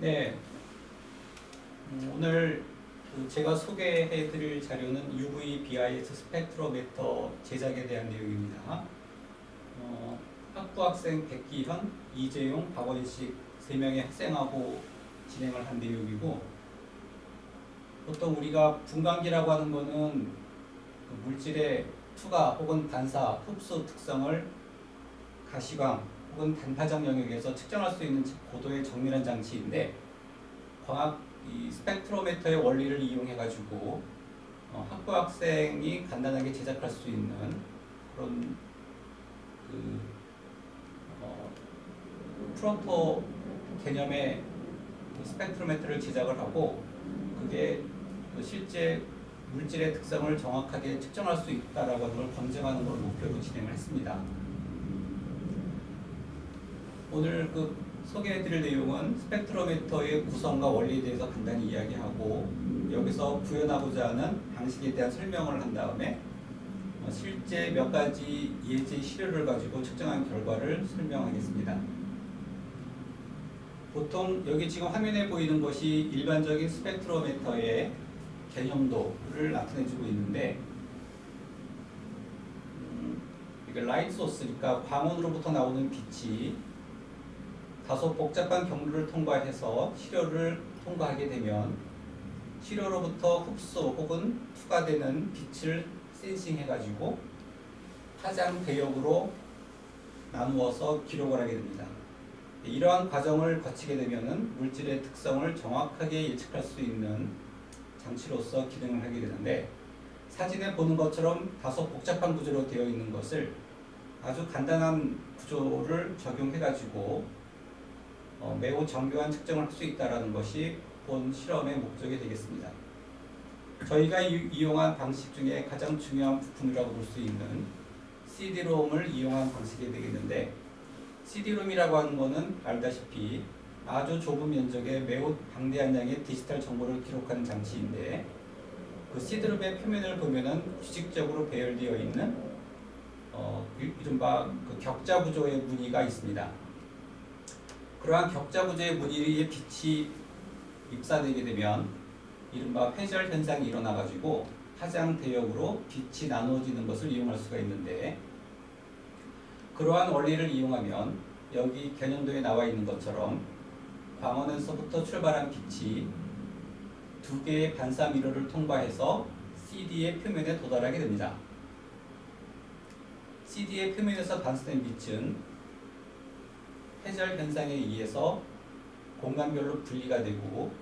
네, 오늘 제가 소개해드릴 자료는 UV BIS 스펙트로미터 제작에 대한 내용입니다. 학부 학생 백기현, 이재용, 박원식 3명의 학생하고 진행을 한 내용이고, 보통 우리가 분광기라고 하는 거는 그 물질의 투과 혹은 반사, 흡수 특성을 가시광 혹은 단파적 영역에서 측정할 수 있는 고도의 정밀한 장치인데, 이 스펙트로미터의 원리를 이용해 가지고 학부 학생이 간단하게 제작할 수 있는 그런 프론토 개념의 스펙트로미터를 제작을 하고, 그게 실제 물질의 특성을 정확하게 측정할 수 있다라고 하는 걸 검증하는 걸 목표로 진행을 했습니다. 오늘 소개해드릴 내용은 스펙트로미터의 구성과 원리에 대해서 간단히 이야기하고, 여기서 구현하고자 하는 방식에 대한 설명을 한 다음에 실제 몇 가지 예제 시료를 가지고 측정한 결과를 설명하겠습니다. 보통 여기 지금 화면에 보이는 것이 일반적인 스펙트로미터의 개념도를 나타내주고 있는데, 이게 라이트 소스니까 광원으로부터 나오는 빛이 다소 복잡한 경로를 통과해서 시료를 통과하게 되면 시료로부터 흡수 혹은 투과되는 빛을 센싱해가지고 파장 대역으로 나누어서 기록을 하게 됩니다. 이러한 과정을 거치게 되면 물질의 특성을 정확하게 예측할 수 있는 장치로서 기능을 하게 되는데, 사진에 보는 것처럼 다소 복잡한 구조로 되어 있는 것을 아주 간단한 구조를 적용해가지고 매우 정교한 측정을 할 수 있다는 것이 본 실험의 목적이 되겠습니다. 저희가 이용한 방식 중에 가장 중요한 부품이라고 볼 수 있는 CD롬을 이용한 방식이 되겠는데, CD롬이라고 하는 것은 알다시피 아주 좁은 면적에 매우 방대한 양의 디지털 정보를 기록하는 장치인데, 그 CD롬의 표면을 보면은 규칙적으로 배열되어 있는 이른바 격자 구조의 무늬가 있습니다. 그러한 격자 구조의 무늬에 빛이 입사되게 되면 이른바 회절 현상이 일어나가지고 파장 대역으로 빛이 나누어지는 것을 이용할 수가 있는데, 그러한 원리를 이용하면 여기 개념도에 나와 있는 것처럼 광원에서부터 출발한 빛이 2개의 반사 미러를 통과해서 CD의 표면에 도달하게 됩니다. CD의 표면에서 반사된 빛은 회절 현상에 의해서 공간별로 분리가 되고,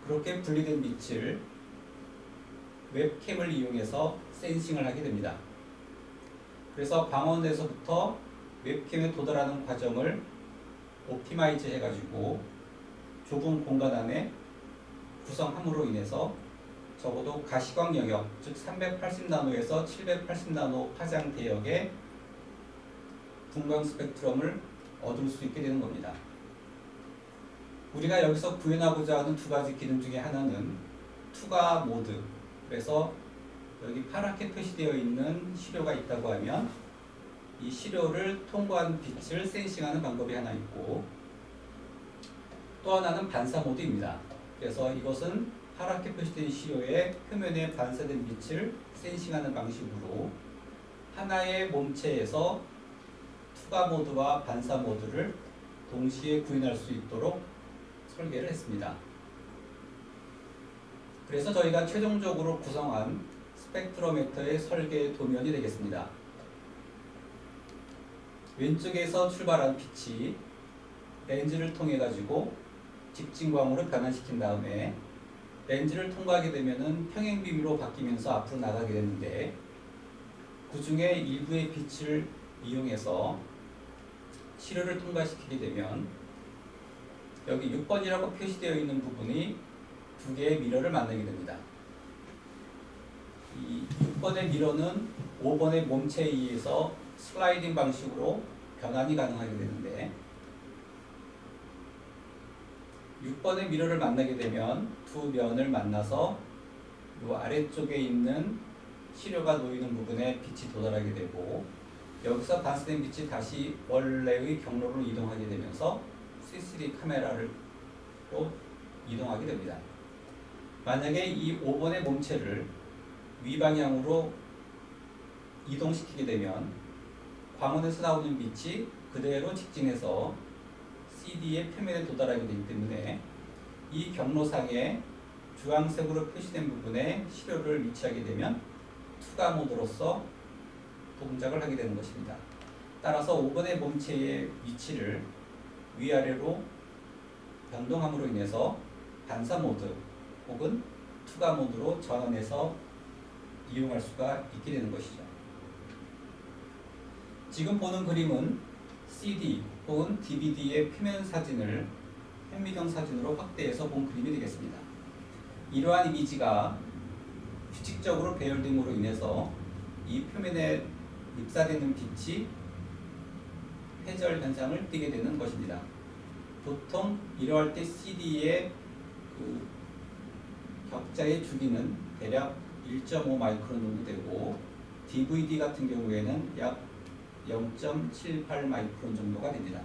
그렇게 분리된 빛을 웹캠을 이용해서 센싱을 하게 됩니다. 그래서 광원에서부터 웹캠에 도달하는 과정을 옵티마이즈 해가지고 좁은 공간 안에 구성함으로 인해서 적어도 가시광 영역, 즉 380나노에서 780나노 파장 대역의 분광 스펙트럼을 얻을 수 있게 되는 겁니다. 우리가 여기서 구현하고자 하는 2가지 기능 중에 하나는 투과 모드. 그래서 여기 파랗게 표시되어 있는 시료가 있다고 하면 이 시료를 통과한 빛을 센싱하는 방법이 하나 있고, 또 하나는 반사 모드입니다. 그래서 이것은 파랗게 표시된 시료의 표면에 반사된 빛을 센싱하는 방식으로 하나의 몸체에서 투과 모드와 반사 모드를 동시에 구현할 수 있도록 설계를 했습니다. 그래서 저희가 최종적으로 구성한 스펙트로미터의 설계 도면이 되겠습니다. 왼쪽에서 출발한 빛이 렌즈를 통해 가지고 직진광으로 변환시킨 다음에 렌즈를 통과하게 되면은 평행빔으로 바뀌면서 앞으로 나가게 되는데, 그 중에 일부의 빛을 이용해서 시료를 통과시키게 되면 여기 6번이라고 표시되어 있는 부분이 2개의 미러를 만나게 됩니다. 이 6번의 미러는 5번의 몸체에 의해서 슬라이딩 방식으로 변환이 가능하게 되는데, 6번의 미러를 만나게 되면 2면을 만나서 이 아래쪽에 있는 시료가 놓이는 부분에 빛이 도달하게 되고, 여기서 반사된 빛이 다시 원래의 경로로 이동하게 되면서 C3 카메라를 이동하게 됩니다. 만약에 이 5번의 몸체를 위방향으로 이동시키게 되면 광원에서 나오는 빛이 그대로 직진해서 CD의 표면에 도달하게 되기 때문에 이 경로상에 주황색으로 표시된 부분에 시료를 위치하게 되면 투과 모드로서 동작을 하게 되는 것입니다. 따라서 5번의 몸체의 위치를 위아래로 변동함으로 인해서 반사 모드 혹은 투과 모드로 전환해서 이용할 수가 있게 되는 것이죠. 지금 보는 그림은 CD 혹은 DVD의 표면 사진을 현미경 사진으로 확대해서 본 그림이 되겠습니다. 이러한 이미지가 규칙적으로 배열됨으로 인해서 이 표면에 흡사되는 빛이 회절 현상을 띠게 되는 것입니다. 보통 이러할 때 CD의 격자의 주기는 대략 1.5 마이크론 정도 되고 DVD 같은 경우에는 약 0.78 마이크론 정도가 됩니다.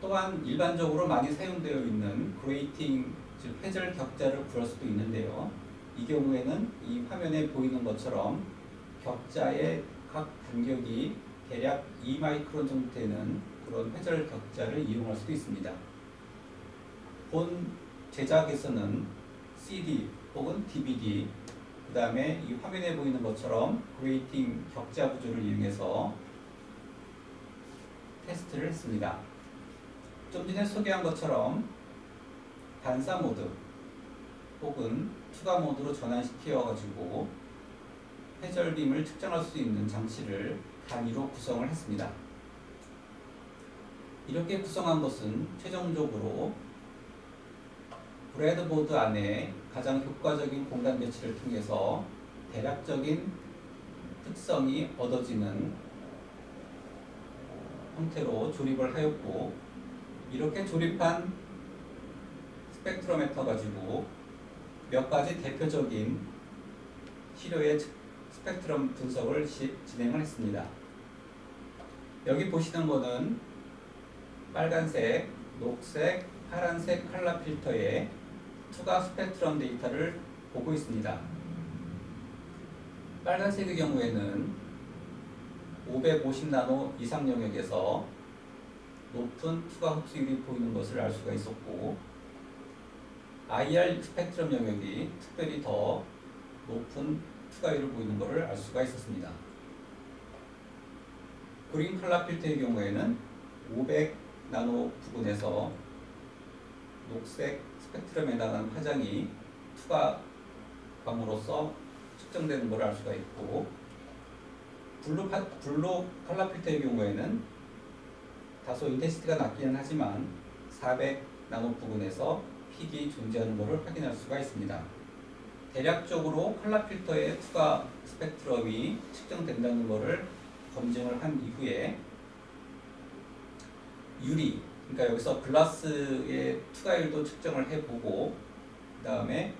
또한 일반적으로 많이 사용되어 있는 그레이팅, 즉 회절 격자를 구할 수도 있는데요. 이 경우에는 이 화면에 보이는 것처럼 격자의 각 간격이 대략 2 마이크론 정도 되는 그런 회절 격자를 이용할 수도 있습니다. 본 제작에서는 CD 혹은 DVD, 그 다음에 이 화면에 보이는 것처럼 그레이팅 격자 구조를 이용해서 테스트를 했습니다. 좀 전에 소개한 것처럼 반사 모드 혹은 투과 모드로 전환시켜가지고 회절빔을 측정할 수 있는 장치를 단위로 구성을 했습니다. 이렇게 구성한 것은 최종적으로 브레드보드 안에 가장 효과적인 공간 배치를 통해서 대략적인 특성이 얻어지는 형태로 조립을 하였고, 이렇게 조립한 스펙트로미터 가지고 몇 가지 대표적인 시료의 스펙트럼 분석을 진행을 했습니다. 여기 보시는 것은 빨간색, 녹색, 파란색 컬러 필터의 투과 스펙트럼 데이터를 보고 있습니다. 빨간색의 경우에는 550나노 이상 영역에서 높은 투과 흡수율이 보이는 것을 알 수가 있었고, IR 스펙트럼 영역이 특별히 더 높은 투과율을 보이는 것을 알 수가 있었습니다. 그린 컬러 필터의 경우에는 500나노 부분에서 녹색 스펙트럼에 해당하는 파장이 투과광으로서 측정되는 것을 알 수가 있고, 블루 컬러 필터의 경우에는 다소 인텐시티가 낮기는 하지만 400나노 부분에서 픽이 존재하는 것을 확인할 수가 있습니다. 대략적으로 컬러 필터의 투과 스펙트럼이 측정된다는 것을 검증을 한 이후에 유리, 그러니까 여기서 글라스의 투과율도 측정을 해보고, 그 다음에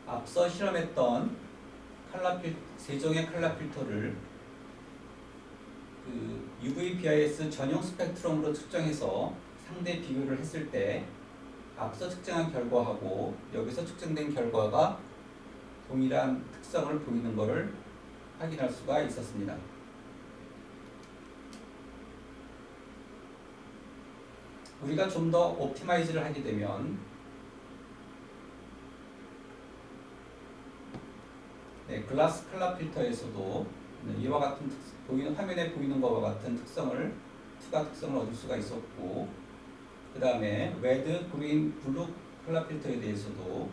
앞서 실험했던 세 종의 컬러 필터를 UV BIS 전용 스펙트럼으로 측정해서 상대 비교를 했을 때 앞서 측정한 결과하고 여기서 측정된 결과가 동일한 특성을 보이는 것을 확인할 수가 있었습니다. 우리가 좀 더 옵티마이즈를 하게 되면 글라스 컬러 필터에서도 이와 같은 화면에 보이는 것과 같은 투과 특성을 얻을 수가 있었고, 그 다음에 레드, 그린, 블루 컬러 필터에 대해서도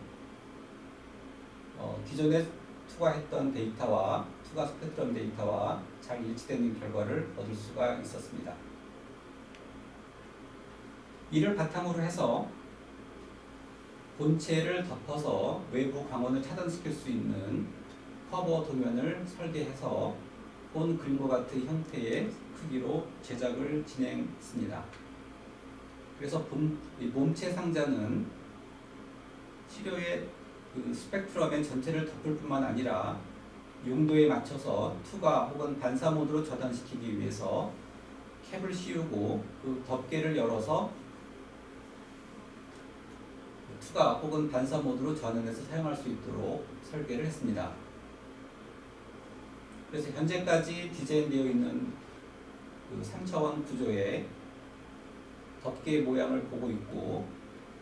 기존에 투과했던 데이터와 투과 스펙트럼 데이터와 잘 일치되는 결과를 얻을 수가 있었습니다. 이를 바탕으로 해서 본체를 덮어서 외부 광원을 차단시킬 수 있는 커버 도면을 설계해서 본 그림과 같은 형태의 크기로 제작을 진행했습니다. 그래서 몸체 상자는 시료의 스펙트럼의 전체를 덮을 뿐만 아니라 용도에 맞춰서 투과 혹은 반사 모드로 전환시키기 위해서 캡을 씌우고 그 덮개를 열어서 투각 혹은 반사 모드로 전환해서 사용할 수 있도록 설계를 했습니다. 그래서 현재까지 디자인되어 있는 그 3차원 구조의 덮개 모양을 보고 있고,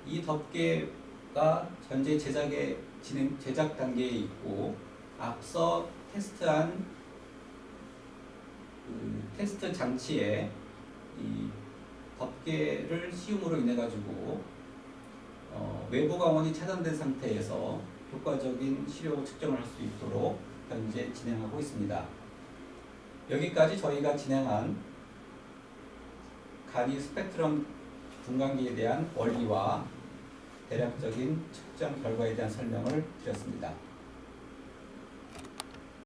이 덮개가 현재 제작 단계에 있고, 앞서 테스트한 그 테스트 장치에 이 덮개를 씌움으로 인해 가지고 외부 광원이 차단된 상태에서 효과적인 시력 측정을 할 수 있도록 현재 진행하고 있습니다. 여기까지 저희가 진행한 간이 스펙트럼 분광기에 대한 원리와 대략적인 측정 결과에 대한 설명을 드렸습니다.